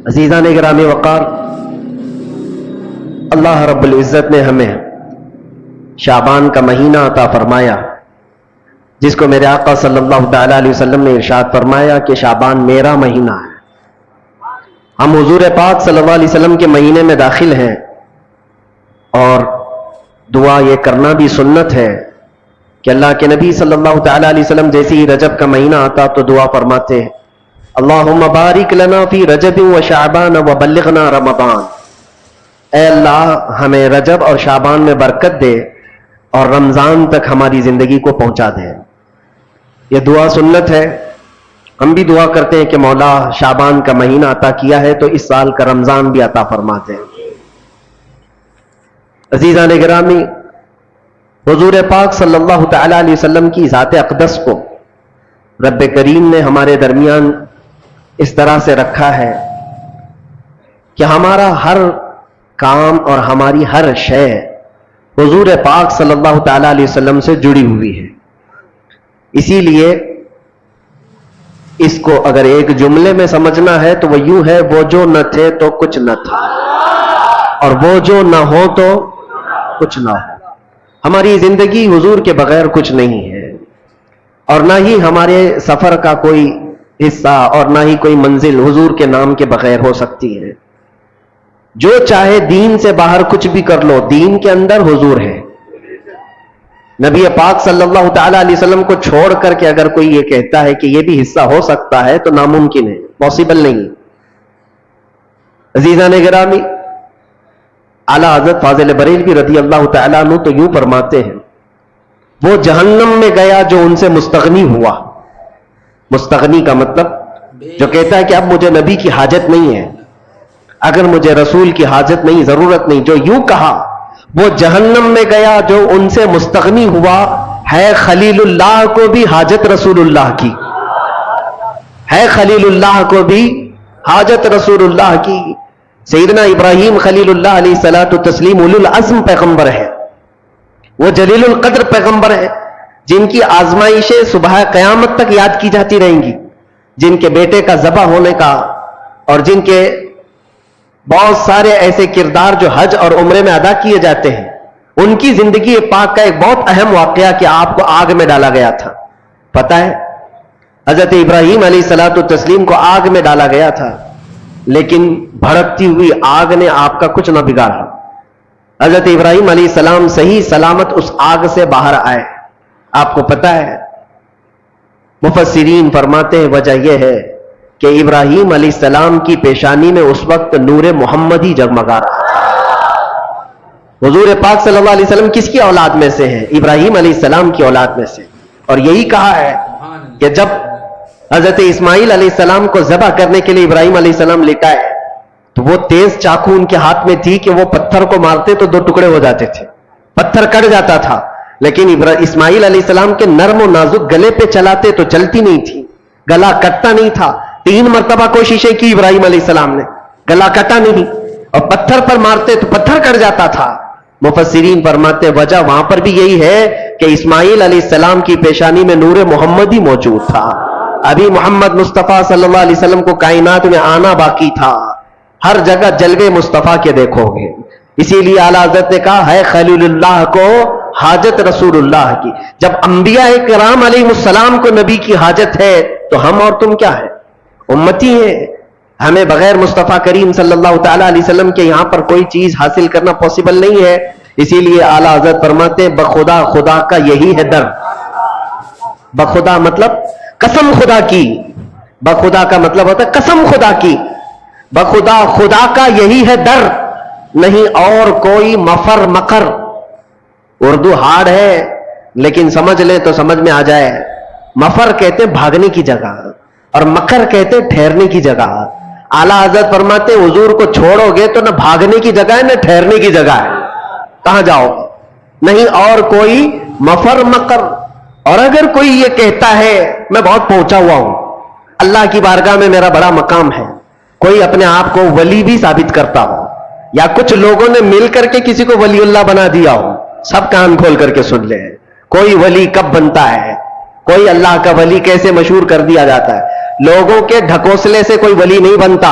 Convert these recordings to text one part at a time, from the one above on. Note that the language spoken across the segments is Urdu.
عزیزان گرامی وقار، اللہ رب العزت نے ہمیں شعبان کا مہینہ عطا فرمایا، جس کو میرے آقا صلی اللہ تعالی علیہ وسلم نے ارشاد فرمایا کہ شعبان میرا مہینہ ہے۔ ہم حضور پاک صلی اللہ علیہ وسلم کے مہینے میں داخل ہیں، اور دعا یہ کرنا بھی سنت ہے کہ اللہ کے نبی صلی اللہ تعالی علیہ وسلم جیسے ہی رجب کا مہینہ آتا تو دعا فرماتے ہیں، اللہم بارک لنا فی رجب و شعبان و بلغنا رمضان۔ اے اللہ ہمیں رجب اور شعبان میں برکت دے اور رمضان تک ہماری زندگی کو پہنچا دے۔ یہ دعا سنت ہے۔ ہم بھی دعا کرتے ہیں کہ مولا شعبان کا مہینہ عطا کیا ہے تو اس سال کا رمضان بھی عطا فرماتے ہیں۔ عزیزان گرامی، حضور پاک صلی اللہ تعالی علیہ وسلم کی ذات اقدس کو رب کریم نے ہمارے درمیان اس طرح سے رکھا ہے کہ ہمارا ہر کام اور ہماری ہر شے حضور پاک صلی اللہ تعالی علیہ وسلم سے جڑی ہوئی ہے۔ اسی لیے اس کو اگر ایک جملے میں سمجھنا ہے تو وہ یوں ہے، وہ جو نہ تھے تو کچھ نہ تھا، اور وہ جو نہ ہو تو کچھ نہ ہو۔ ہماری زندگی حضور کے بغیر کچھ نہیں ہے، اور نہ ہی ہمارے سفر کا کوئی حصہ اور نہ ہی کوئی منزل حضور کے نام کے بغیر ہو سکتی ہے۔ جو چاہے دین سے باہر کچھ بھی کر لو، دین کے اندر حضور ہے۔ نبی پاک صلی اللہ تعالی علیہ وسلم کو چھوڑ کر کے اگر کوئی یہ کہتا ہے کہ یہ بھی حصہ ہو سکتا ہے تو ناممکن ہے، پاسبل نہیں۔ عزیزان گرامی، اعلیٰ حضرت فاضل بریلوی رضی اللہ تعالیٰ عنہ تو یوں فرماتے ہیں، وہ جہنم میں گیا جو ان سے مستغنی ہوا۔ مستغنی کا مطلب جو کہتا ہے کہ اب مجھے نبی کی حاجت نہیں ہے، اگر مجھے رسول کی حاجت نہیں، ضرورت نہیں، جو یوں کہا وہ جہنم میں گیا جو ان سے مستغنی ہوا۔ ہے خلیل اللہ کو بھی حاجت رسول اللہ کی، ہے خلیل اللہ کو بھی حاجت رسول اللہ کی۔ سیدنا ابراہیم خلیل اللہ علیہ الصلوۃ والتسلیم اولو العزم پیغمبر ہے، وہ جلیل القدر پیغمبر ہے، جن کی آزمائشیں صبح قیامت تک یاد کی جاتی رہیں گی، جن کے بیٹے کا ذبح ہونے کا، اور جن کے بہت سارے ایسے کردار جو حج اور عمرے میں ادا کیے جاتے ہیں۔ ان کی زندگی پاک کا ایک بہت اہم واقعہ کہ آپ کو آگ میں ڈالا گیا تھا، پتہ ہے؟ حضرت ابراہیم علیہ الصلوۃ والتسلیم کو آگ میں ڈالا گیا تھا، لیکن بھڑکتی ہوئی آگ نے آپ کا کچھ نہ بگاڑا۔ حضرت ابراہیم علیہ السلام صحیح سلامت اس آگ سے باہر آئے۔ آپ کو پتہ ہے، مفسرین فرماتے ہیں وجہ یہ ہے کہ ابراہیم علیہ السلام کی پیشانی میں اس وقت نور محمدی جگمگا رہا تھا۔ حضور پاک صلی اللہ علیہ وسلم کس کی اولاد میں سے ہیں؟ ابراہیم علیہ السلام کی اولاد میں سے۔ اور یہی کہا ہے کہ جب حضرت اسماعیل علیہ السلام کو ذبح کرنے کے لیے ابراہیم علیہ السلام لے آئے تو وہ تیز چاقو ان کے ہاتھ میں تھی کہ وہ پتھر کو مارتے تو 2 ٹکڑے ہو جاتے تھے، پتھر کٹ جاتا تھا، لیکن اسماعیل علیہ السلام کے نرم و نازک گلے پہ چلاتے تو چلتی نہیں تھی، گلا کٹتا نہیں تھا۔ 3 مرتبہ کوششیں کی ابراہیم علیہ السلام نے، گلا کٹا نہیں، اور پتھر پر مارتے تو پتھر کٹ جاتا تھا۔ مفسرین فرماتے وجہ وہاں پر بھی یہی ہے کہ اسماعیل علیہ السلام کی پیشانی میں نور محمدی موجود تھا، ابھی محمد مصطفیٰ صلی اللہ علیہ وسلم کو کائنات میں آنا باقی تھا۔ ہر جگہ جلوے مصطفیٰ کے دیکھو گے، اسی لیے اعلیٰ حضرت نے کہا ہے خلیل اللہ کو حاجت رسول اللہ کی۔ جب انبیاء کرام علیہ السلام کو نبی کی حاجت ہے تو ہم اور تم کیا ہے؟ امتی ہیں۔ ہمیں بغیر مصطفیٰ کریم صلی اللہ تعالی علیہ وسلم کے یہاں پر کوئی چیز حاصل کرنا پاسبل نہیں ہے۔ اسی لیے اعلیٰ حضرت فرماتے ہیں بخدا خدا کا یہی ہے در۔ بخدا مطلب قسم خدا کی، بخدا کا مطلب ہوتا ہے قسم خدا کی، بخدا خدا کا یہی ہے در، نہیں اور کوئی مفر مکر۔ اردو ہارڈ ہے لیکن سمجھ لیں تو سمجھ میں آ جائے۔ مفر کہتے ہیں بھاگنے کی جگہ، اور مکر کہتے ہیں ٹھہرنے کی جگہ۔ اعلیٰ حضرت فرماتے حضور کو چھوڑو گے تو نہ بھاگنے کی جگہ ہے نہ ٹھہرنے کی جگہ ہے، کہاں جاؤ؟ نہیں اور کوئی مفر مکر۔ اور اگر کوئی یہ کہتا ہے میں بہت پہنچا ہوا ہوں، اللہ کی بارگاہ میں میرا بڑا مقام ہے، کوئی اپنے آپ کو ولی بھی ثابت کرتا ہو، یا کچھ لوگوں نے مل کر کے کسی کو ولی اللہ بنا دیا ہو، سب کان کھول کر کے سن لے، کوئی ولی کب بنتا ہے، کوئی اللہ کا ولی کیسے مشہور کر دیا جاتا ہے۔ لوگوں کے ڈھکوسلے سے کوئی ولی نہیں بنتا،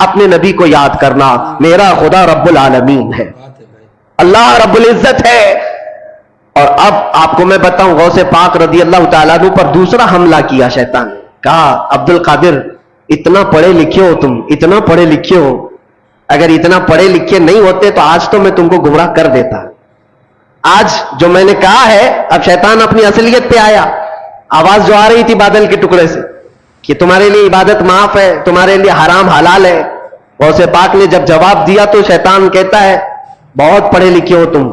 اپنے نبی کو یاد کرنا. میرا خدا رب العالمین ہے, اللہ رب العزت ہے. اور اب آپ کو میں بتاؤں, غوث پاک رضی اللہ تعالیٰ عنہ پر دوسرا حملہ کیا شیطان نے. کہا عبد القادر اتنا پڑھے لکھے ہو تم, اتنا پڑھے لکھے ہو, اگر اتنا پڑھے لکھے نہیں ہوتے تو آج تو میں تم کو گمراہ کر دیتا. آج جو میں نے کہا ہے, اب شیطان اپنی اصلیت پہ آیا. آواز جو آ رہی تھی بادل کے ٹکڑے سے کہ تمہارے لیے عبادت معاف ہے, تمہارے لیے حرام حلال ہے, غوث پاک نے جب جواب دیا تو شیطان کہتا ہے بہت پڑھے لکھے ہو تم,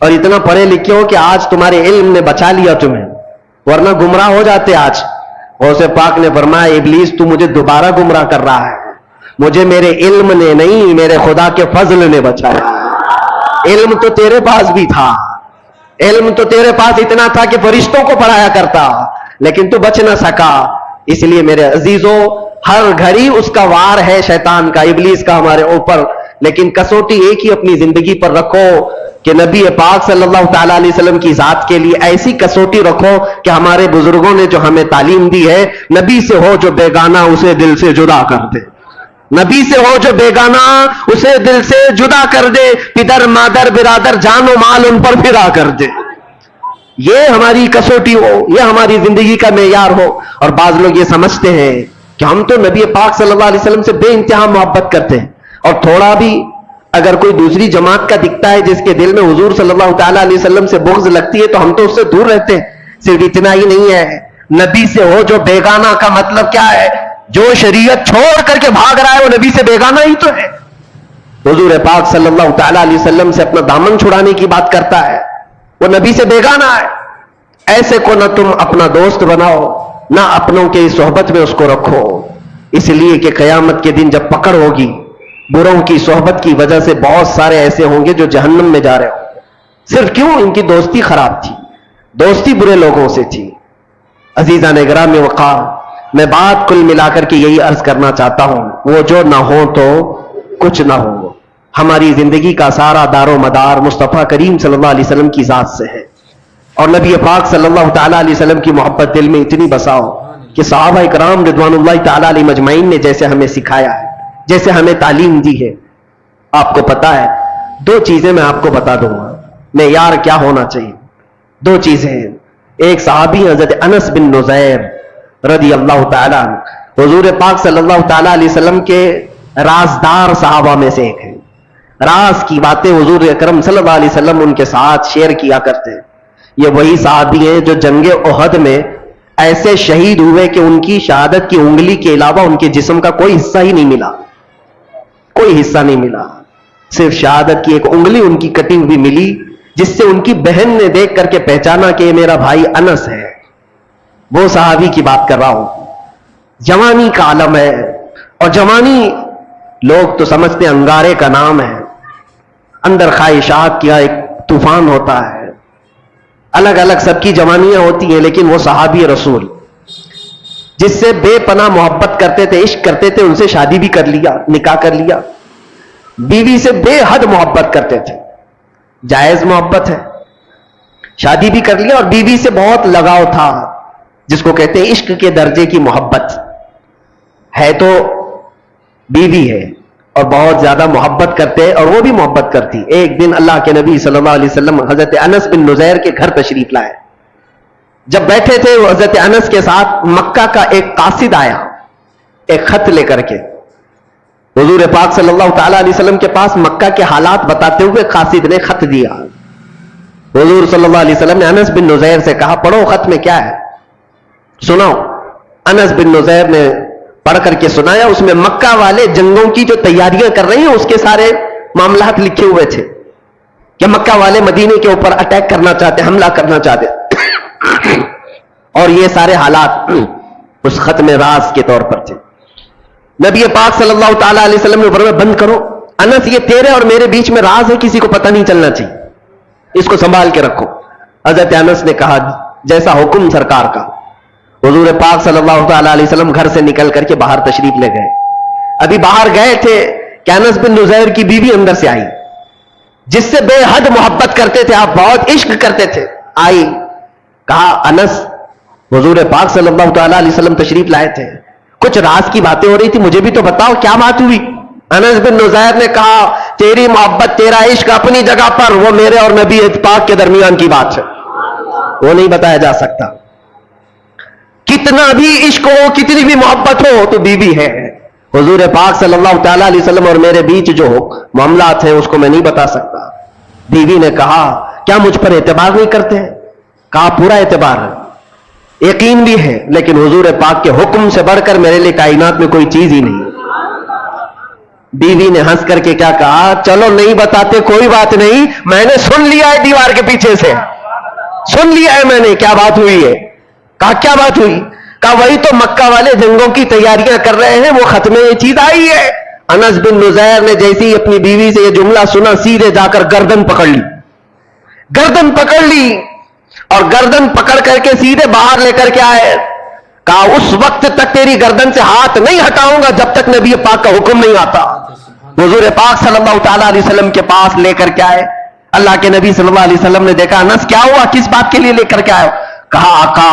اور اتنا پڑھے لکھے ہو کہ آج تمہارے علم نے بچا لیا تمہیں, ورنہ گمراہ ہو جاتے آج. غوث پاک نے فرمایا ابلیس تو مجھے دوبارہ گمراہ کر رہا ہے, مجھے میرے علم نے نہیں میرے خدا کے فضل نے بچایا. علم تو تیرے پاس بھی تھا, علم تو تیرے پاس اتنا تھا کہ فرشتوں کو پڑھایا کرتا, لیکن تو بچ نہ سکا. اس لیے میرے عزیزوں, ہر گھڑی اس کا وار ہے شیطان کا, ابلیس کا ہمارے اوپر, لیکن کسوٹی ایک ہی اپنی زندگی پر رکھو کہ نبی پاک صلی اللہ تعالیٰ علیہ وسلم کی ذات کے لیے ایسی کسوٹی رکھو کہ ہمارے بزرگوں نے جو ہمیں تعلیم دی ہے, نبی سے ہو جو بیگانہ اسے دل سے جدا کر دے, نبی سے ہو جو بیگانہ اسے دل سے جدا کر دے, پدر مادر برادر جان و مال ان پر پھرا کر دے. یہ ہماری کسوٹی ہو, یہ ہماری زندگی کا معیار ہو. اور بعض لوگ یہ سمجھتے ہیں کہ ہم تو نبی پاک صلی اللہ علیہ وسلم سے بے انتہا محبت کرتے ہیں, اور تھوڑا بھی اگر کوئی دوسری جماعت کا دکھتا ہے جس کے دل میں حضور صلی اللہ تعالیٰ علیہ وسلم سے بغض لگتی ہے تو ہم تو اس سے دور رہتے ہیں. صرف اتنا ہی نہیں ہے, نبی سے ہو جو بیگانہ کا مطلب کیا ہے؟ جو شریعت چھوڑ کر کے بھاگ رہا ہے وہ نبی سے بیگانہ ہی تو ہے. حضور پاک صلی اللہ تعالیٰ علیہ وسلم سے اپنا دامن چھڑانے کی بات کرتا ہے, وہ نبی سے بیگانہ ہے. ایسے کو نہ تم اپنا دوست بناؤ, نہ اپنوں کے صحبت میں اس کو رکھو, اس لیے کہ قیامت کے دن جب پکڑ ہوگی, بروں کی صحبت کی وجہ سے بہت سارے ایسے ہوں گے جو جہنم میں جا رہے ہوں گے. صرف کیوں؟ ان کی دوستی خراب تھی, دوستی برے لوگوں سے تھی. عزیزان گرامی وقار, میں بات کل ملا کر کے یہی عرض کرنا چاہتا ہوں, وہ جو نہ ہو تو کچھ نہ ہو. ہماری زندگی کا سارا دار و مدار مصطفیٰ کریم صلی اللہ علیہ وسلم کی ذات سے ہے, اور نبی پاک صلی اللہ تعالیٰ علیہ وسلم کی محبت دل میں اتنی بساؤ کہ صحابہ کرام رضوان اللہ تعالیٰ علیہ مجمعین نے جیسے ہمیں سکھایا ہے, جیسے ہمیں تعلیم دی ہے. آپ کو پتا ہے, دو چیزیں میں آپ کو بتا دوں گا معیار کیا ہونا چاہیے. دو چیزیں ہیں. ایک صحابی حضرت انس بن نزیر رضی اللہ تعالیٰ عنہ, حضور پاک صلی اللہ تعالیٰ علیہ وسلم کے رازدار صحابہ میں سے ایک ہیں. راز کی باتیں حضور اکرم صلی اللہ علیہ وسلم ان کے ساتھ شیئر کیا کرتے ہیں. یہ وہی صحابی ہیں جو جنگ احد میں ایسے شہید ہوئے کہ ان کی شہادت کی انگلی کے علاوہ ان کے جسم کا کوئی حصہ ہی نہیں ملا, کوئی حصہ نہیں ملا, صرف شہادت کی ایک انگلی ان کی کٹی ہوئی ملی, جس سے ان کی بہن نے دیکھ کر کے پہچانا کہ یہ میرا بھائی انس ہے. وہ صحابی کی بات کر رہا ہوں. جوانی کا عالم ہے, اور جوانی لوگ تو سمجھتے ہیں انگارے کا نام ہے, اندر خواہشات کا ایک طوفان ہوتا ہے, الگ الگ سب کی جوانیاں ہوتی ہیں, لیکن وہ صحابی رسول جس سے بے پناہ محبت کرتے تھے, عشق کرتے تھے, ان سے شادی بھی کر لیا, نکاح کر لیا. بیوی سے بے حد محبت کرتے تھے, جائز محبت ہے, شادی بھی کر لیا, اور بیوی سے بہت لگاؤ تھا, جس کو کہتے ہیں عشق کے درجے کی محبت ہے. تو بیوی ہے اور بہت زیادہ محبت کرتے, اور وہ بھی محبت کرتی. ایک دن اللہ کے نبی صلی اللہ علیہ وسلم حضرت انس بن نزیر کے گھر تشریف لائے. جب بیٹھے تھے وہ حضرت انس کے ساتھ, مکہ کا ایک قاصد آیا ایک خط لے کر کے. حضور پاک صلی اللہ تعالیٰ علیہ وسلم کے پاس مکہ کے حالات بتاتے ہوئے قاصد نے خط دیا. حضور صلی اللہ علیہ وسلم نے انس بن نزیر سے کہا پڑھو خط میں کیا ہے, سناؤ. انس بن نزیر نے پڑھ کر کے سنایا. اس میں مکہ والے جنگوں کی جو تیاریاں کر رہے ہیں اس کے سارے معاملات لکھے ہوئے تھے کہ مکہ والے مدینے کے اوپر اٹیک کرنا چاہتے, حملہ کرنا چاہتے, اور یہ سارے حالات اس خط میں راز کے طور پر تھے. نبی پاک صلی اللہ تعالیٰ علیہ وسلم نے فرمایا بند کرو انس, یہ تیرے اور میرے بیچ میں راز ہے, کسی کو پتہ نہیں چلنا چاہیے, اس کو سنبھال کے رکھو. حضرت انس نے کہا جیسا حکم سرکار کا. حضور پاک صلی اللہ تعالیٰ علیہ وسلم گھر سے نکل کر کے باہر تشریف لے گئے. ابھی باہر گئے تھے کہ انس بن نزیر کی بیوی اندر سے آئی, جس سے بے حد محبت کرتے تھے آپ, بہت عشق کرتے تھے. آئی, کہا انس حضور پاک صلی اللہ تعالیٰ علیہ وسلم تشریف لائے تھے, کچھ راز کی باتیں ہو رہی تھی, مجھے بھی تو بتاؤ کیا بات ہوئی. انس بن نزیر نے کہا تیری محبت تیرا عشق اپنی جگہ پر، وہ میرے اور نبی پاک کے درمیان کی بات ہے، وہ نہیں بتایا جا سکتا۔ کتنا بھی عشق ہو، کتنی بھی محبت ہو تو بیوی ہے۔ حضور پاک صلی اللہ تعالی علیہ وسلم اور میرے بیچ جو معاملات ہیں اس کو میں نہیں بتا سکتا۔ بیوی نے کہا کیا مجھ پر اعتبار نہیں کرتے ہیں؟ کہا پورا اعتبار ہے، یقین بھی ہے، لیکن حضور پاک کے حکم سے بڑھ کر میرے لیے کائنات میں کوئی چیز ہی نہیں۔ بیوی نے ہنس کر کے کیا کہا، چلو نہیں بتاتے کوئی بات نہیں، میں نے سن لیا ہے دیوار کے پیچھے سے، سن لیا ہے میں نے کیا بات ہوئی ہے۔ کہا کیا بات ہوئی؟ کہا وہی تو مکہ والے جنگوں کی تیاریاں کر رہے ہیں، وہ ختم یہ چیز آئی ہے۔ انس بن نزیر نے جیسے ہی اپنی بیوی سے یہ جملہ سنا سیدھے جا کر گردن پکڑ لی، گردن پکڑ لی، اور گردن پکڑ کر کے سیدھے باہر لے کر کے آئے۔ کہا اس وقت تک تیری گردن سے ہاتھ نہیں ہٹاؤں گا جب تک نبی پاک کا حکم نہیں آتا۔ حضور پاک صلی اللہ تعالیٰ علیہ وسلم کے پاس لے کر کے آئے۔ اللہ کے نبی صلی اللہ علیہ وسلم نے دیکھا، انس کیا ہوا، کس بات کے لیے لے کر کے آئے؟ کہا آقا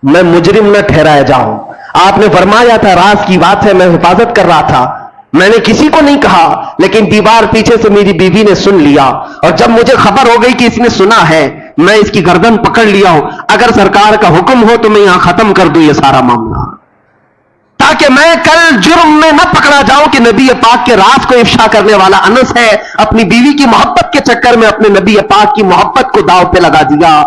میں مجرم نہ ٹھہرایا جاؤں، آپ نے فرمایا تھا راز کی بات ہے، میں حفاظت کر رہا تھا، میں نے کسی کو نہیں کہا، لیکن دیوار پیچھے سے میری بیوی نے سن لیا، اور جب مجھے خبر ہو گئی کہ اس نے سنا ہے میں اس کی گردن پکڑ لیا ہوں، اگر سرکار کا حکم ہو تو میں یہاں ختم کر دوں یہ سارا معاملہ، تاکہ میں کل جرم میں نہ پکڑا جاؤں کہ نبی پاک کے راز کو افشا کرنے والا انس ہے، اپنی بیوی کی محبت کے چکر میں اپنے نبی پاک کی محبت کو داؤ پہ لگا دیا،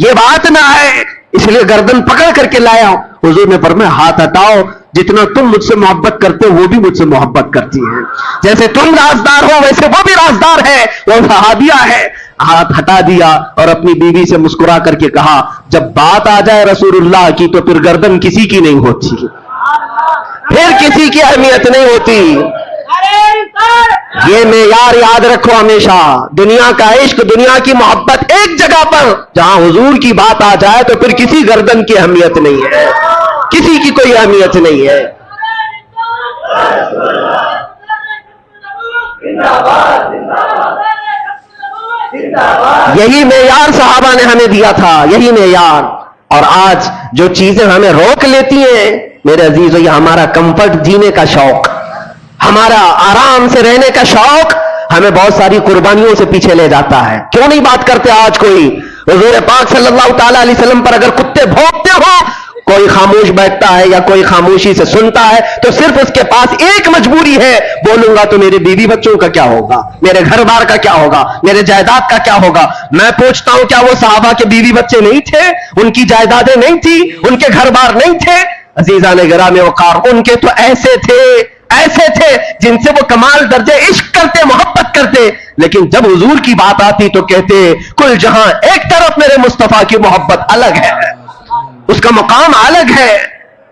یہ بات نہ ہے، اس لیے گردن پکڑ کر کے لایا ہوں۔ حضور نے فرمایا ہاتھ ہٹاؤ، جتنا تم مجھ سے محبت کرتے ہو وہ بھی مجھ سے محبت کرتی ہیں، جیسے تم رازدار ہو ویسے وہ بھی رازدار ہے، وہ صحابیہ ہے۔ ہاتھ ہٹا دیا اور اپنی بیوی سے مسکرا کر کے کہا جب بات آ جائے رسول اللہ کی تو پھر گردن کسی کی نہیں ہوتی، پھر کسی کی اہمیت نہیں ہوتی۔ یہ معیار یاد رکھو ہمیشہ، دنیا کا عشق، دنیا کی محبت ایک جگہ پر، جہاں حضور کی بات آ جائے تو پھر کسی گردن کی اہمیت نہیں ہے، کسی کی کوئی اہمیت نہیں ہے۔ یہی معیار صحابہ نے ہمیں دیا تھا، یہی معیار۔ اور آج جو چیزیں ہمیں روک لیتی ہیں میرے عزیزو، یہ ہمارا کمفرٹ جینے کا شوق، ہمارا آرام سے رہنے کا شوق ہمیں بہت ساری قربانیوں سے پیچھے لے جاتا ہے۔ کیوں نہیں بات کرتے آج کوئی؟ حضور پاک صلی اللہ تعالی علیہ وسلم پر اگر کتے بھونکتے ہو، کوئی خاموش بیٹھتا ہے یا کوئی خاموشی سے سنتا ہے تو صرف اس کے پاس ایک مجبوری ہے، بولوں گا تو میرے بیوی بچوں کا کیا ہوگا، میرے گھر بار کا کیا ہوگا، میرے جائیداد کا کیا ہوگا۔ میں پوچھتا ہوں کیا وہ صحابہ کے بیوی بچے نہیں تھے، ان کی جائیدادیں نہیں تھی، ان کے گھر بار نہیں تھے؟ عزیزان گرامی وقار، ان کے تو ایسے تھے جن سے وہ کمال درجے عشق کرتے، محبت کرتے، لیکن جب حضور کی بات آتی تو کہتے کل جہاں ایک طرف، میرے مصطفیٰ کی محبت الگ ہے، اس کا مقام الگ ہے۔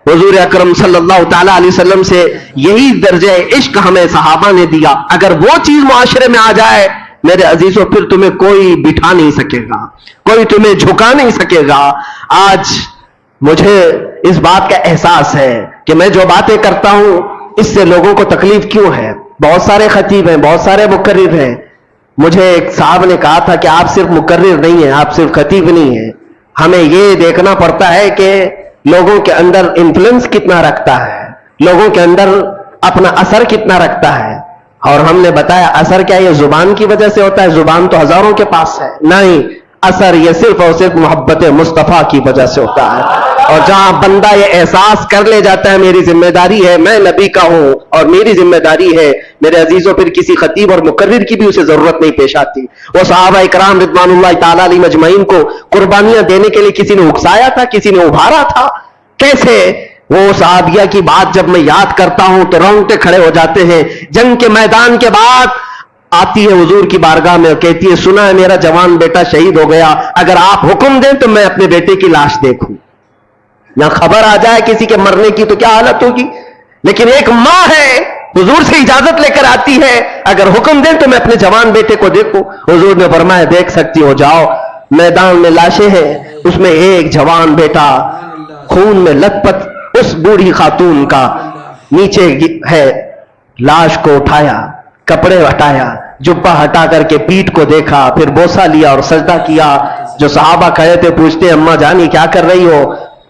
حضور اکرم صلی اللہ تعالی علیہ وسلم سے یہی درجہ عشق ہمیں صحابہ نے دیا۔ اگر وہ چیز معاشرے میں آ جائے میرے عزیزوں، پھر تمہیں کوئی بٹھا نہیں سکے گا، کوئی تمہیں جھکا نہیں سکے گا۔ آج مجھے اس بات کا احساس ہے کہ میں جو باتیں کرتا ہوں اس سے لوگوں کو تکلیف کیوں ہے۔ بہت سارے خطیب ہیں، بہت سارے مقرر ہیں، مجھے ایک صاحب نے کہا تھا کہ آپ صرف مقرر نہیں ہیں، آپ صرف خطیب نہیں ہیں، ہمیں یہ دیکھنا پڑتا ہے کہ لوگوں کے اندر انفلوئنس کتنا رکھتا ہے، لوگوں کے اندر اپنا اثر کتنا رکھتا ہے۔ اور ہم نے بتایا اثر کیا یہ زبان کی وجہ سے ہوتا ہے؟ زبان تو ہزاروں کے پاس ہے، نہیں، اثر یہ صرف اور صرف محبت مصطفیٰ کی وجہ سے ہوتا ہے۔ اور جہاں بندہ یہ احساس کر لے جاتا ہے میری ذمہ داری ہے، میں نبی کا ہوں اور میری ذمہ داری ہے، میرے عزیزوں، پھر کسی خطیب اور مقرر کی بھی اسے ضرورت نہیں پیش آتی۔ وہ صحابہ اکرام رضوان اللہ تعالی علیہم اجمعین کو قربانیاں دینے کے لیے کسی نے اکسایا تھا، کسی نے ابھارا تھا؟ کیسے؟ وہ صحابیہ کی بات جب میں یاد کرتا ہوں تو رونگٹے کھڑے ہو جاتے ہیں۔ جنگ کے میدان کے بعد آتی ہے حضور کی بارگاہ میں، کہتی ہے سنا ہے میرا جوان بیٹا شہید ہو گیا، اگر آپ حکم دیں تو میں اپنے بیٹے کی لاش دیکھوں۔ یا خبر آ جائے کسی کے مرنے کی تو کیا حالت ہوگی، لیکن ایک ماں ہے حضور سے اجازت لے کر آتی ہے، اگر حکم دیں تو میں اپنے جوان بیٹے کو دیکھوں۔ حضور نے فرمایا دیکھ سکتی ہو، جاؤ۔ میدان میں لاشیں ہیں، اس میں ایک جوان بیٹا خون میں لت پت، اس بوڑھی خاتون کا نیچے ہے، لاش کو اٹھایا، کپڑے ہٹایا، جبہ ہٹا کر کے پیٹھ کو دیکھا، پھر بوسہ لیا اور سجدہ کیا۔ جو صحابہ کھڑے تھے پوچھتے اماں جانی کیا کر رہی ہو؟